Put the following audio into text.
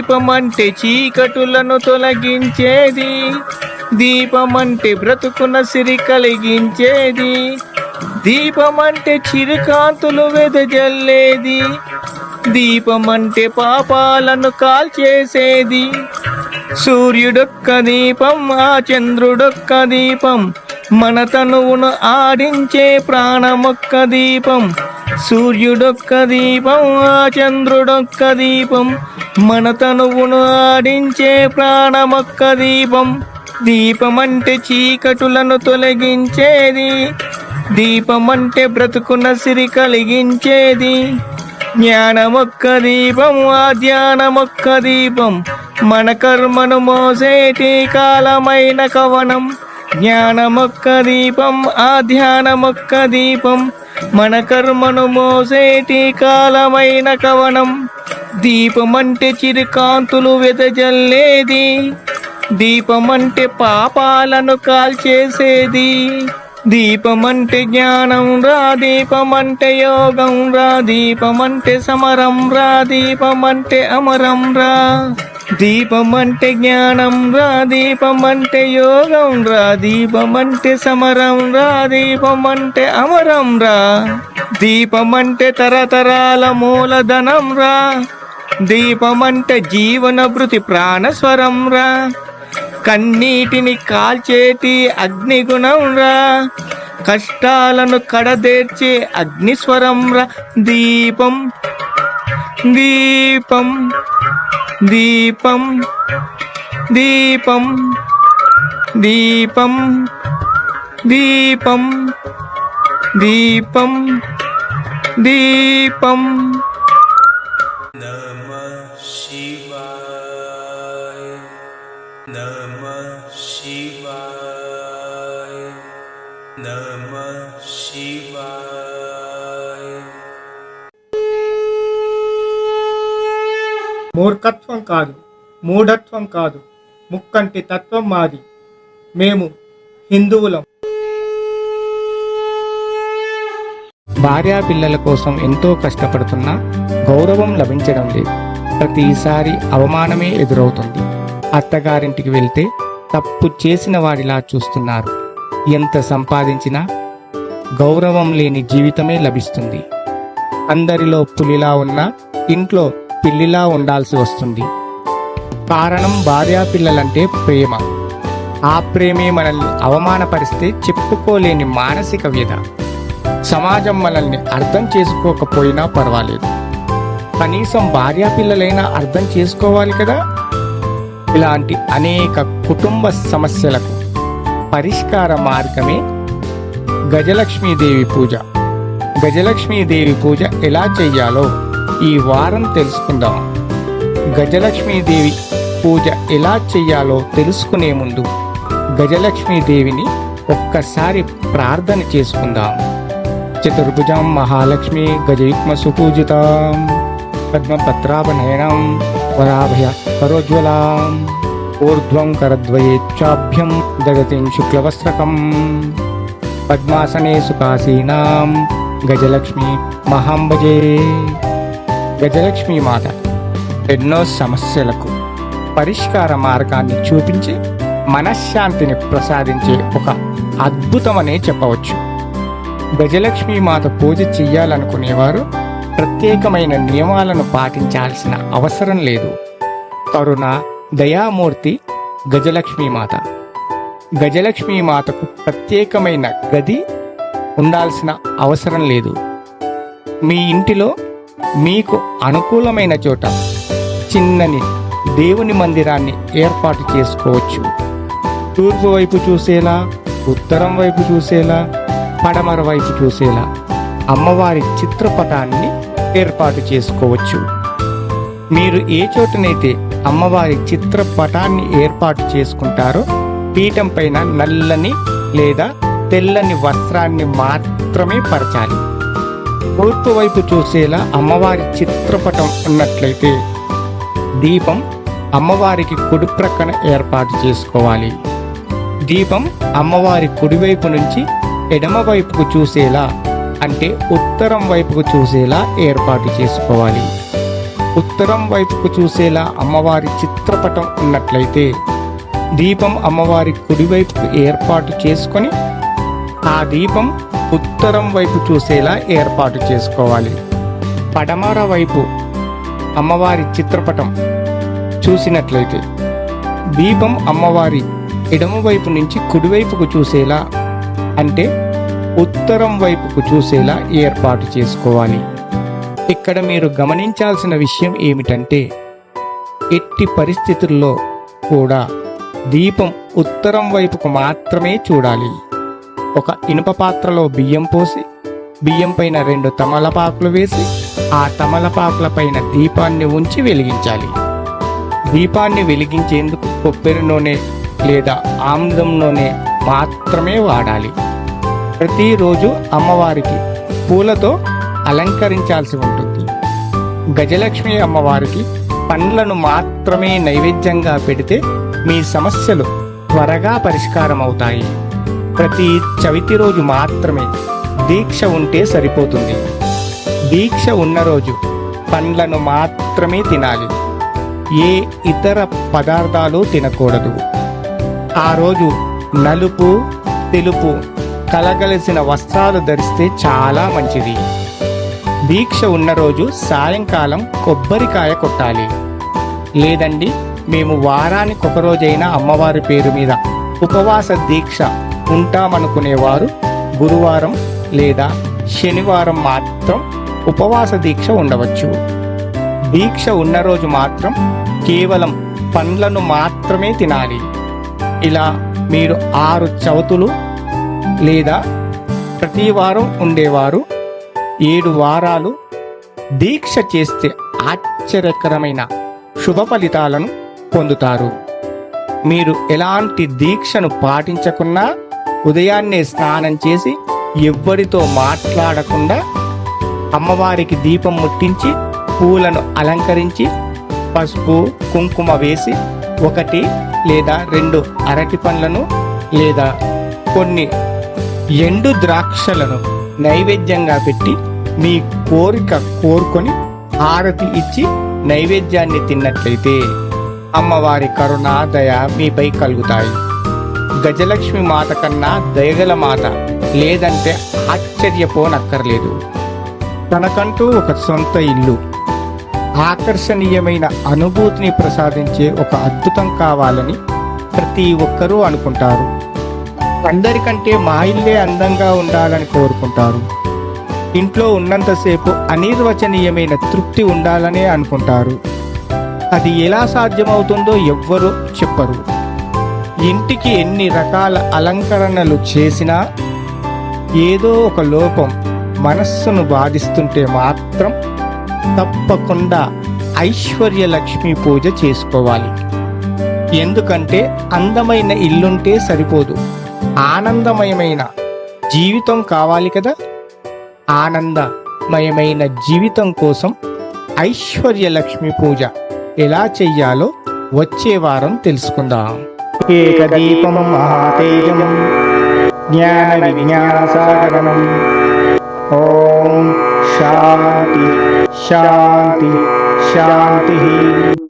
దీపమంటే చీకటులను తొలగించేది, దీపమంటే బ్రతుకున సిరి కలిగించేది, దీపమంటే చిరుకాంతులు వెదజల్లేది, దీపమంటే పాపాలను కాల్చేసేది. సూర్యుడొక్క దీపం, ఆ చంద్రుడొక్క దీపం, మన తనువును ఆడించే ప్రాణమొక్క దీపం. సూర్యుడొక్క దీపం, ఆ చంద్రుడొక్క దీపం, మన తనువును ఆడించే ప్రాణమొక్క దీపం. దీపమంటే చీకటులను తొలగించేది, దీపమంటే బ్రతుకున సిరి కలిగించేది. జ్ఞానమొక్క దీపం, ఆ ధ్యానమొక్క దీపం, మన కర్మను మోసేటి కాలమైన కవనం. జ్ఞానమొక్క దీపం, ఆ ధ్యానమొక్క దీపం, మన కర్మను మోసేటి కాలమైన కవనం. దీపమంటే చిరుకాంతులు వెదజల్లేది, దీపమంటే పాపాలను కాల్చేసేది. దీపమంటే జ్ఞానం రా, దీపమంటే యోగం రా, దీపమంటే సమరం రా, దీపమంటే అమరం రా. దీపమంటే జ్ఞానం రా, దీపమంటే యోగం రా, దీపమంటే సమరం రా, దీపమంటే అమరం రా. దీపమంటే తరతరాల మూలధనం రా, దీపమంటే జీవన భృతి ప్రాణస్వరం రా. కన్నీటిని కాల్చేటి అగ్నిగుణం రా, కష్టాలను కడదేర్చే అగ్నిస్వరం రా. దీపం దీపం దీపం దీపం దీపం దీపం దీపం దీపం. నమః శివాయ, నమః శివాయ, నమః శివాయ. మూర్ఖత్వం కాదు, మూఢత్వం కాదు, ముక్కంటి తత్వం మాది. మేము హిందువులం. భార్యా పిల్లల కోసం ఎంతో కష్టపడుతున్నా గౌరవం లభించడం లేదు. ప్రతిసారి అవమానమే ఎదురవుతుంది. అత్తగారింటికి వెళ్తే తప్పు చేసిన వాడిలా చూస్తున్నారు. ఎంత సంపాదించినా గౌరవం లేని జీవితమే లభిస్తుంది. అందరిలో పులిలా ఉన్నా ఇంట్లో పిల్లిలా ఉండాల్సి వస్తుంది. కారణం భార్యా పిల్లలంటే ప్రేమ. ఆ ప్రేమే మనల్ని అవమానపరిస్తే చెప్పుకోలేని మానసిక వ్యధ. సమాజం మనల్ని అర్థం చేసుకోకపోయినా పర్వాలేదు, కనీసం భార్యా పిల్లలైనా అర్థం చేసుకోవాలి కదా. ఇలాంటి అనేక కుటుంబ సమస్యలకు పరిష్కార మార్గమే గజలక్ష్మీదేవి పూజ. గజలక్ష్మీదేవి పూజ ఎలా చెయ్యాలో ఈ వారం తెలుసుకుందాం. గజలక్ష్మీదేవి పూజ ఎలా చెయ్యాలో తెలుసుకునే ముందు గజలక్ష్మీదేవిని ఒక్కసారి ప్రార్థన చేసుకుందాం. చతుర్భుజం మహాలక్ష్మి గజయుగ్మ సుపూజితాం, పద్మపత్రాభనయనం వరాభయ కరోజ్వలాం, ఊర్ధ్వం కరద్వయేచ్ఛాభ్యం జగతిం శుక్లవస్త్రకం, పద్మాసనే సుఖాసీనాం గజలక్ష్మి మహాంబజే. గజలక్ష్మీ మాత ఎన్నో సమస్యలకు పరిష్కార మార్గాన్ని చూపించి మనశ్శాంతిని ప్రసాదించే ఒక అద్భుతమనే చెప్పవచ్చు. గజలక్ష్మీ మాత పూజ చెయ్యాలనుకునేవారు ప్రత్యేకమైన నియమాలను పాటించాల్సిన అవసరం లేదు. కరుణ దయామూర్తి గజలక్ష్మీ మాత. గజలక్ష్మీ మాతకు ప్రత్యేకమైన గది ఉండాల్సిన అవసరం లేదు. మీ ఇంటిలో మీకు అనుకూలమైన చోట చిన్నని దేవుని మందిరాన్ని ఏర్పాటు చేసుకోవచ్చు. తూర్పు వైపు చూసేలా, ఉత్తరం వైపు చూసేలా, పడమర వైపు చూసేలా అమ్మవారి చిత్రపటాన్ని ఏర్పాటు చేసుకోవచ్చు. మీరు ఏ చోటనైతే అమ్మవారి చిత్రపటాన్ని ఏర్పాటు చేసుకుంటారో పీఠం పైన నల్లని లేదా తెల్లని వస్త్రాన్ని మాత్రమే పరచాలి. తూర్పు వైపు చూసేలా అమ్మవారి చిత్రపటం ఉన్నట్లయితే దీపం అమ్మవారికి కుడి ప్రక్కన ఏర్పాటు చేసుకోవాలి. దీపం అమ్మవారి కుడివైపు నుంచి ఎడమ వైపుకు చూసేలా, అంటే ఉత్తరం వైపుకు చూసేలా ఏర్పాటు చేసుకోవాలి. ఉత్తరం వైపుకు చూసేలా అమ్మవారి చిత్రపటం ఉన్నట్లయితే దీపం అమ్మవారి కుడివైపుకు ఏర్పాటు చేసుకొని ఆ దీపం ఉత్తరం వైపు చూసేలా ఏర్పాటు చేసుకోవాలి. పడమర వైపు అమ్మవారి చిత్రపటం చూసినట్లయితే దీపం అమ్మవారి ఎడమ వైపు నుంచి కుడివైపుకు చూసేలా అంటే ఉత్తరం వైపుకు చూసేలా ఏర్పాటు చేసుకోవాలి. ఇక్కడ మీరు గమనించాల్సిన విషయం ఏమిటంటే ఎట్టి పరిస్థితుల్లో కూడా దీపం ఉత్తరం వైపుకు మాత్రమే చూడాలి. ఒక ఇనుప పాత్రలో బియ్యం పోసి బియ్యం పైన 2 తమలపాకులు వేసి ఆ తమలపాకుల పైన దీపాన్ని ఉంచి వెలిగించాలి. దీపాన్ని వెలిగించేందుకు కొబ్బరి నూనె లేదా ఆముదం నూనె మాత్రమే వాడాలి. ప్రతిరోజు అమ్మవారికి పూలతో అలంకరించాల్సి ఉంటుంది. గజలక్ష్మి అమ్మవారికి పండ్లను మాత్రమే నైవేద్యంగా పెడితే మీ సమస్యలు త్వరగా పరిష్కారం అవుతాయి. ప్రతి చవితి రోజు మాత్రమే దీక్ష ఉంటే సరిపోతుంది. దీక్ష ఉన్న రోజు పండ్లను మాత్రమే తినాలి. ఏ ఇతర పదార్థాలు తినకూడదు. ఆ రోజు నలుపు తెలుపు కలగలిసిన వస్త్రాలు ధరిస్తే చాలా మంచిది. దీక్ష ఉన్న రోజు సాయంకాలం కొబ్బరికాయ కొట్టాలి. లేదండి మేము వారానికి ఒక రోజైనా అమ్మవారి పేరు మీద ఉపవాస దీక్ష ఉంటామనుకునేవారు గురువారం లేదా శనివారం మాత్రం ఉపవాస దీక్ష ఉండవచ్చు. దీక్ష ఉన్న రోజు మాత్రం కేవలం పండ్లను మాత్రమే తినాలి. ఇలా మీరు 6 చవితులు లేదా ప్రతి వారం ఉండేవారు 7 వారాలు దీక్ష చేస్తే ఆశ్చర్యకరమైన శుభ ఫలితాలను పొందుతారు. మీరు ఎలాంటి దీక్షను పాటించకున్నా ఉదయాన్నే స్నానం చేసి ఎవ్వరితో మాట్లాడకుండా అమ్మవారికి దీపం ముట్టించి పూలను అలంకరించి పసుపు కుంకుమ వేసి 1 లేదా 2 అరటి పండ్లను లేదా కొన్ని ఎండు ద్రాక్షలను నైవేద్యంగా పెట్టి మీ కోరిక కోరుకొని హారతి ఇచ్చి నైవేద్యాన్ని తిన్నట్లయితే అమ్మవారి కరుణ దయ మీపై కలుగుతాయి. గజలక్ష్మి మాత కన్నా దయగల మాత లేదంటే ఆశ్చర్యపోనక్కర్లేదు. తనకంటూ ఒక సొంత ఇల్లు, ఆకర్షణీయమైన అనుభూతిని ప్రసాదించే ఒక అద్భుతం కావాలని ప్రతి ఒక్కరూ అనుకుంటారు. అందరికంటే మా ఇల్లే అందంగా ఉండాలని కోరుకుంటారు. ఇంట్లో ఉన్నంతసేపు అనిర్వచనీయమైన తృప్తి ఉండాలనే అనుకుంటారు. అది ఎలా సాధ్యమవుతుందో ఎవ్వరూ చెప్పరు. ఇంటికి ఎన్ని రకాల అలంకరణలు చేసినా ఏదో ఒక లోపం మనస్సును బాధిస్తుంటే మాత్రం తప్పకుండా ఐశ్వర్యలక్ష్మి పూజ చేసుకోవాలి. ఎందుకంటే అందమైన ఇల్లుంటే సరిపోదు, ఆనందమయమైన జీవితం కావాలి కదా. ఆనందమయమైన జీవితం కోసం ఐశ్వర్యలక్ష్మి పూజ ఎలా చెయ్యాలో వచ్చే వారం తెలుసుకుందాం. ఏకదీపం మహాతేజం జ్ఞాన విజ్ఞాన సాగరం. ఓం శాంతి శాంతి శాంతి.